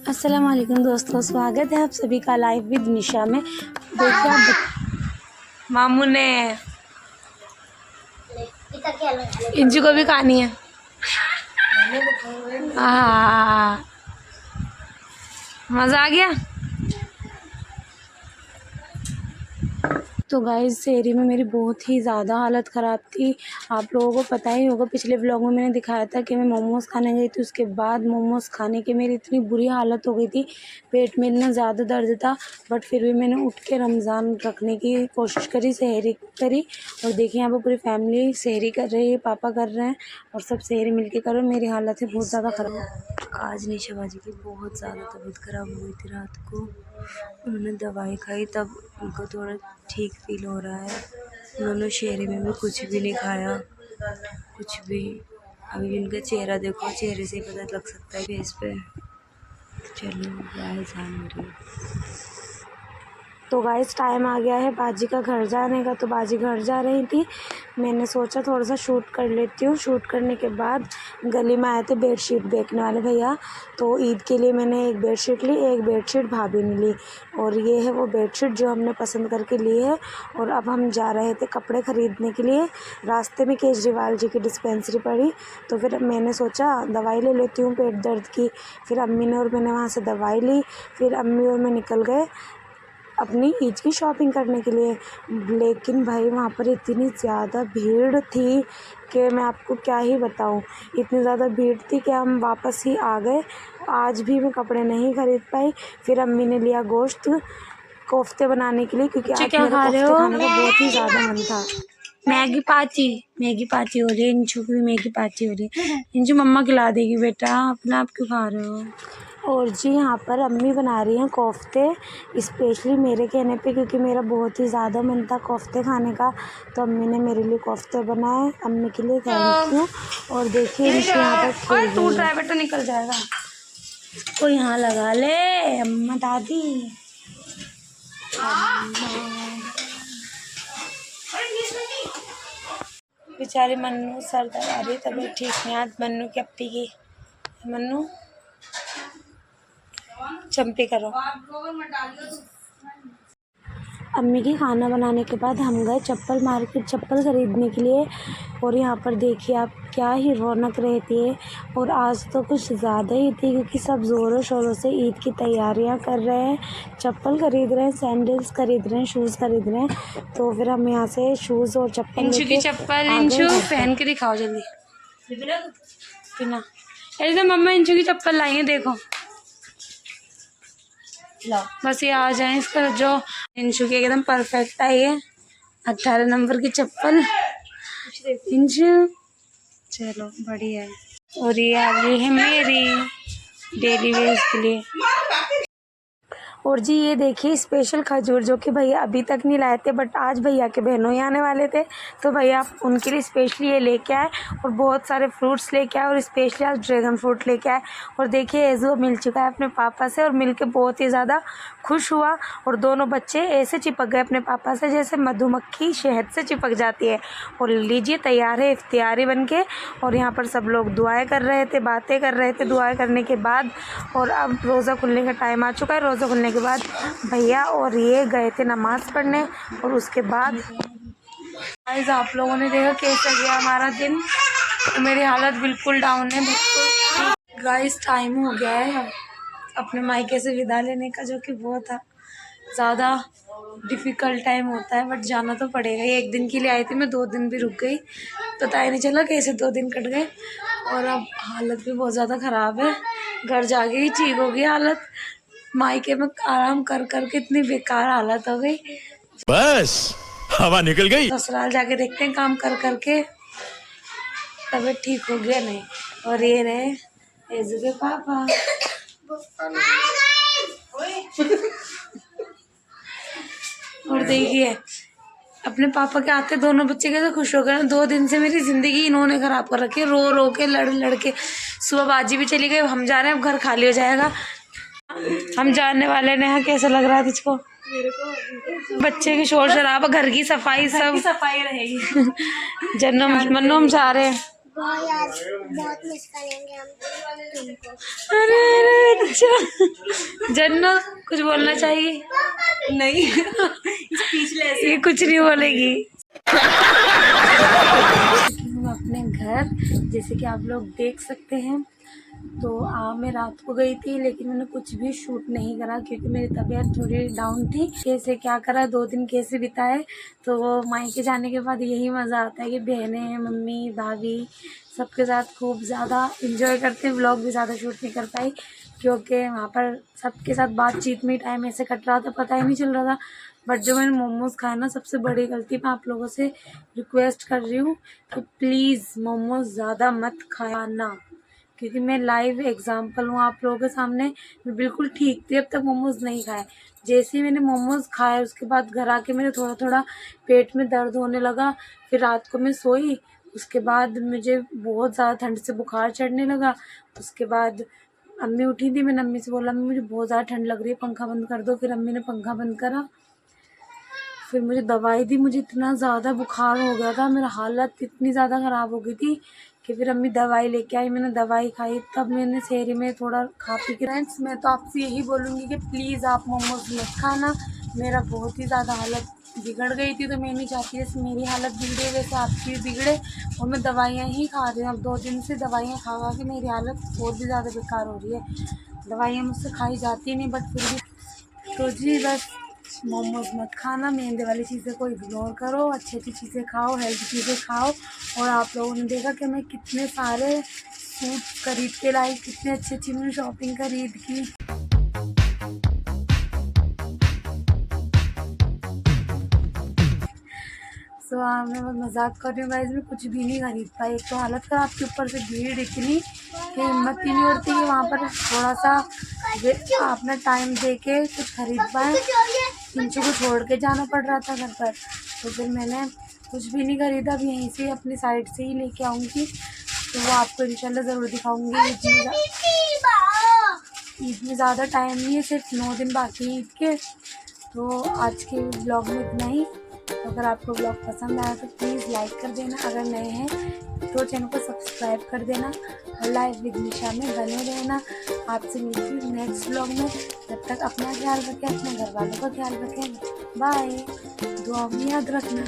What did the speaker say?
अस्सलाम वालेकुम दोस्तों, स्वागत है आप सभी का लाइव विद निशा में। देखिए आप मामू ने इंजू को भी कहानी है। मज़ा आ गया। तो गाइस शहरी में मेरी बहुत ही ज़्यादा हालत ख़राब थी। आप लोगों को पता ही होगा, पिछले व्लॉग में मैंने दिखाया था कि मैं मोमोज़ खाने गई थी। उसके बाद मोमोज़ खाने की मेरी इतनी बुरी हालत हो गई थी, पेट में इतना ज़्यादा दर्द था, बट फिर भी मैंने उठ के रमज़ान रखने की कोशिश करी, सहरी करी। और देखिए यहाँ पर पूरी फैमिली सहरी कर रही है, पापा कर रहे हैं और सब सहरी मिल के कर रहे हैं। मेरी हालत है बहुत ज़्यादा ख़राब। आज निशा बाजी की बहुत ज़्यादा तबीयत ख़राब हुई थी। रात को उन्होंने दवाई खाई, तब उनको थोड़ा ठीक फील हो रहा है। उन्होंने शहरी में भी कुछ भी नहीं खाया, कुछ भी। अभी उनका चेहरा देखो, चेहरे से पता लग सकता है फेस पे। चलो गाइस, तो गाइस टाइम आ गया है बाजी का घर जाने का। तो बाजी घर जा रही थी, मैंने सोचा थोड़ा सा शूट कर लेती हूँ। शूट करने के बाद गली में आए थे बेडशीट बेचने वाले भैया, तो ईद के लिए मैंने एक बेडशीट ली, एक बेडशीट भाभी ने ली। और ये है वो बेडशीट जो हमने पसंद करके ली है। और अब हम जा रहे थे कपड़े ख़रीदने के लिए। रास्ते में केजरीवाल जी की डिस्पेंसरी पड़ी, तो फिर मैंने सोचा दवाई ले लेती हूँ पेट दर्द की। फिर अम्मी ने और मैंने वहाँ से दवाई ली। फिर अम्मी और मैं निकल गए अपनी ईद की शॉपिंग करने के लिए। लेकिन भाई वहाँ पर इतनी ज़्यादा भीड़ थी कि मैं आपको क्या ही बताऊँ। इतनी ज़्यादा भीड़ थी कि हम वापस ही आ गए। आज भी मैं कपड़े नहीं खरीद पाई। फिर अम्मी ने लिया गोश्त कोफ्ते बनाने के लिए, क्योंकि आज मेरा कोफ्ते खाने का बहुत ही ज़्यादा मन था। मैगी पाची हो रही है, इंचू की भी मैगी पाची हो रही है। इंचू मम्मा खिला देगी बेटा, अपना आप क्यों खा रहे हो। और जी यहाँ पर अम्मी बना रही हैं कोफ्ते, स्पेशली मेरे कहने पे, क्योंकि मेरा बहुत ही ज़्यादा मन था कोफ्ते खाने का। तो अम्मी ने मेरे लिए कोफ्ते बनाए, अम्मी के लिए थैंक यू। और देखिए इनके यहाँ पर खेल रही है। ड्राइवर तो निकल जाएगा, इसको यहाँ लगा ले अम्मा दादी। बेचारी मन्नू सर दबा रही, तबीयत ठीक नहीं आज मन्नू की अप्पी की। मन्नू चंपी करो। अम्मी की खाना बनाने के बाद हम गए चप्पल मार्केट चप्पल ख़रीदने के लिए। और यहाँ पर देखिए आप क्या ही रौनक रहती है। और आज तो कुछ ज़्यादा ही थी, क्योंकि सब ज़ोरों शोरों से ईद की तैयारियाँ कर रहे हैं, चप्पल ख़रीद रहे हैं, सैंडल्स ख़रीद रहे हैं, शूज़ ख़रीद रहे हैं। तो फिर हम यहाँ से शूज़ और चप्पल इंचू की चप्पल इंचू पहन के दिखाओ जल्दी बिना। ऐसे मम्मा इंचू की चप्पल लाई है, देखो बस ये आ जाए। इसका जो इंचू की एकदम परफेक्ट आई है, 18 नंबर की चप्पल इंचू। चलो बढ़िया है। और ये आ गई है मेरी डेली वेयर के लिए। और जी ये देखिए स्पेशल खजूर, जो कि भैया अभी तक नहीं लाए थे, बट आज भैया के बहनों ही आने वाले थे, तो भैया उनके लिए स्पेशली ये लेके आए। और बहुत सारे फ्रूट्स लेके आए, और स्पेशली आज ड्रैगन फ्रूट लेके आए। और देखिए एज़ो मिल चुका है अपने पापा से, और मिलके बहुत ही ज़्यादा खुश हुआ। और दोनों बच्चे ऐसे चिपक गए अपने पापा से जैसे मधुमक्खी शहद से चिपक जाती है। और लीजिए तैयार है इफ्तियारी बन के। और यहाँ पर सब लोग दुआएं कर रहे थे, बातें कर रहे थे दुआएं करने के बाद। और अब रोज़ा खुलने का टाइम आ चुका है। रोज़ा खुलने के बाद भैया और ये गए थे नमाज़ पढ़ने। और उसके बाद गाइस आप लोगों ने देखा कैसा गया हमारा दिन। तो मेरी हालत बिल्कुल डाउन है, बिल्कुल। गाइस टाइम हो गया है अपने मायके से विदा लेने का, जो कि बहुत ज़्यादा डिफ़िकल्ट टाइम होता है, बट जाना तो पड़ेगा। ये एक दिन के लिए आई थी मैं, 2 दिन भी रुक गई, तो पता ही नहीं चला कैसे 2 दिन कट गए। और अब हालत भी बहुत ज़्यादा ख़राब है। घर जाके ही ठीक हो गई हालत, मायके में आराम कर कर के इतनी बेकार हालत हो गई, बस हवा निकल गई। ससुराल जाके देखते हैं काम कर कर के तबीयत ठीक हो गया नहीं। और ये रहे एज़ू के पापा। और देखिए अपने पापा के आते दोनों बच्चे कैसे खुश हो गए। 2 दिन से मेरी ज़िंदगी इन्होंने ख़राब कर रखी है, रो रो के लड़ लड़ के। सुबह बाजी भी चली गई, हम जा रहे हैं, अब घर खाली हो जाएगा, हम जाने वाले। नेहा कैसा लग रहा है तुझको? मेरे को बच्चे की शोर शराबा, घर की सफाई, सब सफाई रहेगी। जन्म मन्नू हम जा रहे हैं, बहुत मिस करेंगे हम तुमको। अरे अरे अच्छा जन्नो कुछ बोलना चाहिए? नहीं स्पीचलेस। ये कुछ नहीं बोलेगी। हूँ अपने घर, जैसे कि आप लोग देख सकते हैं। तो मैं रात को गई थी लेकिन मैंने कुछ भी शूट नहीं करा क्योंकि मेरी तबीयत थोड़ी डाउन थी। कैसे क्या करा, 2 दिन कैसे बिताए। तो वो मायके जाने के बाद यही मज़ा आता है कि बहनें, मम्मी, भाभी सबके साथ खूब ज़्यादा इंजॉय करते हैं। व्लॉग भी ज़्यादा शूट नहीं कर पाई क्योंकि वहाँ पर सबके साथ बातचीत में टाइम ऐसे कट रहा था, पता ही नहीं चल रहा था। बट जो मैंने मोमोज़ खाया ना, सबसे बड़ी गलती, मैं आप लोगों से रिक्वेस्ट कर रही हूँ कि प्लीज़ मोमोज़ ज़्यादा मत खाना क्योंकि मैं लाइव एग्जांपल हूँ आप लोगों के सामने। मैं बिल्कुल ठीक थी, अब तक मोमोज़ नहीं खाए। जैसे ही मैंने मोमोज़ खाए उसके बाद घर आके मेरे थोड़ा थोड़ा पेट में दर्द होने लगा। फिर रात को मैं सोई, उसके बाद मुझे बहुत ज़्यादा ठंड से बुखार चढ़ने लगा। उसके बाद अम्मी उठी थी, मैंने अम्मी से बोला अम्मी मुझे बहुत ज़्यादा ठंड लग रही है, पंखा बंद कर दो। फिर अम्मी ने पंखा बंद करा, फिर मुझे दवाई दी। मुझे इतना ज़्यादा बुखार हो गया था, मेरा हालत इतनी ज़्यादा ख़राब हो गई थी कि फिर अम्मी दवाई लेके आई। मैंने दवाई खाई, तब मैंने शहरी में थोड़ा खा पी के। फ्रेंड्स मैं तो आपसे यही बोलूँगी कि प्लीज़ आप मोमोज मत खाना। मेरा बहुत ही ज़्यादा हालत बिगड़ गई थी, तो मैं नहीं चाहती जैसे मेरी हालत बिगड़े वैसे आपकी बिगड़े। और मैं दवाइयाँ ही खा रही हूँ, अब 2 दिन से दवाइयाँ खा खा के मेरी हालत बहुत ही ज़्यादा बेकार हो रही है। दवाइयाँ मुझसे खाई जाती नहीं बट फिर भी। तो जी बस मोमोज मत खाना, मेंदे वाली चीज़ें को इग्नोर करो, अच्छी अच्छी चीज़ें खाओ, हेल्दी चीज़ें खाओ। और आप लोगों ने देखा कि मैं कितने सारे सूट खरीद के लाई, कितनी अच्छी अच्छी मैंने शॉपिंग खरीद की। सो मैं बस मजाक कर रही हूँ गाइस, मैं कुछ भी नहीं खरीद पाई। एक तो हालत ख़राब के ऊपर से भीड़ इतनी कि हिम्मत ही नहीं होती कि वहाँ पर थोड़ा सा अपना टाइम दे के कुछ खरीद पाए। इंचू को छोड़ के जाना पड़ रहा था घर पर, तो फिर मैंने कुछ भी नहीं खरीदा। अब यहीं से अपनी साइड से ही लेके आऊँगी, तो वो आपको इंशाल्लाह ज़रूर दिखाऊँगी। ईद में ज़्यादा टाइम नहीं है, सिर्फ 9 दिन बाकी है ईद के। तो आज के ब्लॉग में इतना ही। तो अगर आपको ब्लॉग पसंद आया तो प्लीज़ लाइक कर देना, अगर नए हैं तो चैनल को सब्सक्राइब कर देना और लाइव विद निशा में बने रहना। आपसे मिलती हूँ नेक्स्ट ब्लॉग में, तब तक अपना ख्याल रखें, अपने घर वालों का ख्याल रखें। बाय, दुआ में याद रखना।